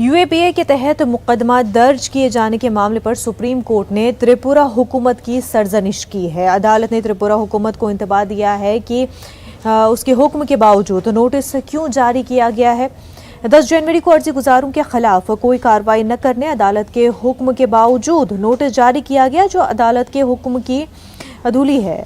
UAPA के तहत मुकदमा दर्ज किए जाने के मामले पर सुप्रीम कोर्ट ने त्रिपुरा हुकूमत की सरजनिश की है। अदालत ने त्रिपुरा हुकूमत को इंतबाह दिया है कि उसके हुक्म के बावजूद नोटिस क्यों जारी किया गया है। 10 जनवरी को अर्जी गुजारों के खिलाफ कोई कार्रवाई न करने अदालत के हुक्म के बावजूद नोटिस जारी किया गया, जो अदालत के हुक्म की अधूली है।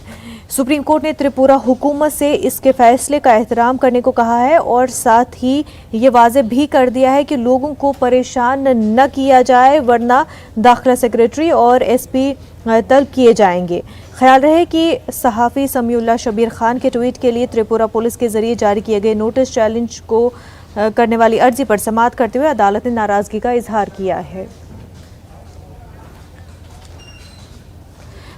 सुप्रीम कोर्ट ने त्रिपुरा हुकूमत से इसके फैसले का एहतराम करने को कहा है और साथ ही ये वाज़ेह भी कर दिया है कि लोगों को परेशान न किया जाए, वरना दाखिला सेक्रेटरी और एसपी तलब किए जाएंगे। ख्याल रहे कि सहाफ़ी समीउल्लाह शबीर खान के ट्वीट के लिए त्रिपुरा पुलिस के जरिए जारी किए गए नोटिस चैलेंज को करने वाली अर्जी पर समाअत करते हुए अदालत ने नाराजगी का इजहार किया है।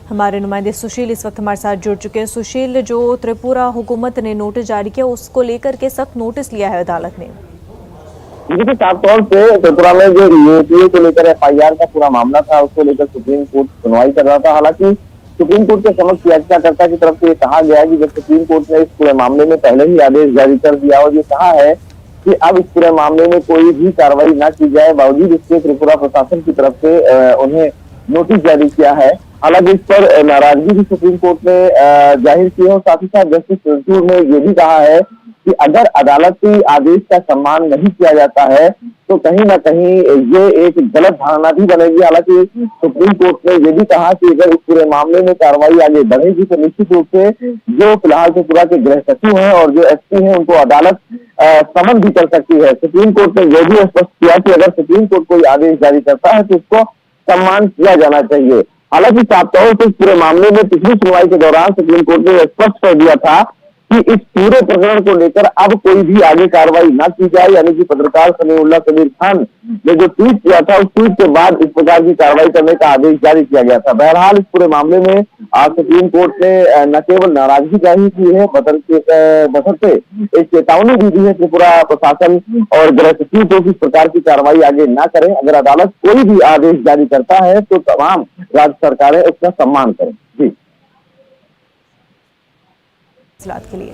हमारे नुमाइंदे सुशील इस वक्त हमारे साथ जुड़ चुके हैं। सुशील, जो त्रिपुरा हुकूमत ने नोटिस जारी किया उसको लेकर के सख्त नोटिस लिया है अदालत ने। देखिए, साफ तौर से त्रिपुरा में जो यूएपीए को लेकर एफआईआर का पूरा मामला था, उसको लेकर सुप्रीम कोर्ट सुनवाई कर रहा था। हालांकि सुप्रीम कोर्ट के समक्ष याचिकाकर्ता की तरफ से ये कहा गया है कि जब सुप्रीम कोर्ट ने इस पूरे मामले में पहले ही आदेश जारी कर दिया और ये कहा है कि अब इस पूरे मामले में कोई भी कार्रवाई न की जाए, बावजूद इसके त्रिपुरा प्रशासन की तरफ से उन्हें नोटिस जारी किया है। हालांकि इस पर नाराजगी भी सुप्रीम कोर्ट ने जाहिर की है और साथ ही साथ जस्टिस चंद्रचूड़ ने ये भी कहा है कि अगर अदालत के आदेश का सम्मान नहीं किया जाता है तो कहीं ना कहीं ये एक गलत धारणा भी बनेगी। हालांकि सुप्रीम कोर्ट ने ये भी कहा कि अगर इस पूरे मामले में कार्रवाई आगे बढ़ेगी तो निश्चित रूप से जो फिलहाल त्रिपुरा के गृह सचिव हैं और जो एसपी हैं उनको अदालत समन भी कर सकती है। सुप्रीम कोर्ट ने यह भी स्पष्ट किया कि अगर सुप्रीम कोर्ट कोई आदेश जारी करता है तो उसको सम्मान किया जाना चाहिए। हालांकि साफ तौर से इस पूरे मामले में पिछली सुनवाई के दौरान सुप्रीम कोर्ट ने स्पष्ट कर दिया था कि इस पूरे प्रकरण को लेकर अब कोई भी आगे कार्रवाई न की जाए, यानी कि पत्रकार समीउल्लाह शबीर खान ने जो ट्वीट किया था उस ट्वीट के बाद इस प्रकार की कार्रवाई करने का आदेश जारी किया गया था। बहरहाल इस पूरे मामले में आज सुप्रीम कोर्ट ने न केवल नाराजगी जाहिर की है बशर्ते एक चेतावनी भी दी है त्रिपुरा प्रशासन और गृह सचिव को कि इस प्रकार की कार्रवाई आगे न करें। अगर अदालत कोई भी आदेश जारी करता है तो तमाम राज्य सरकारें उसका सम्मान करें। जी के लिए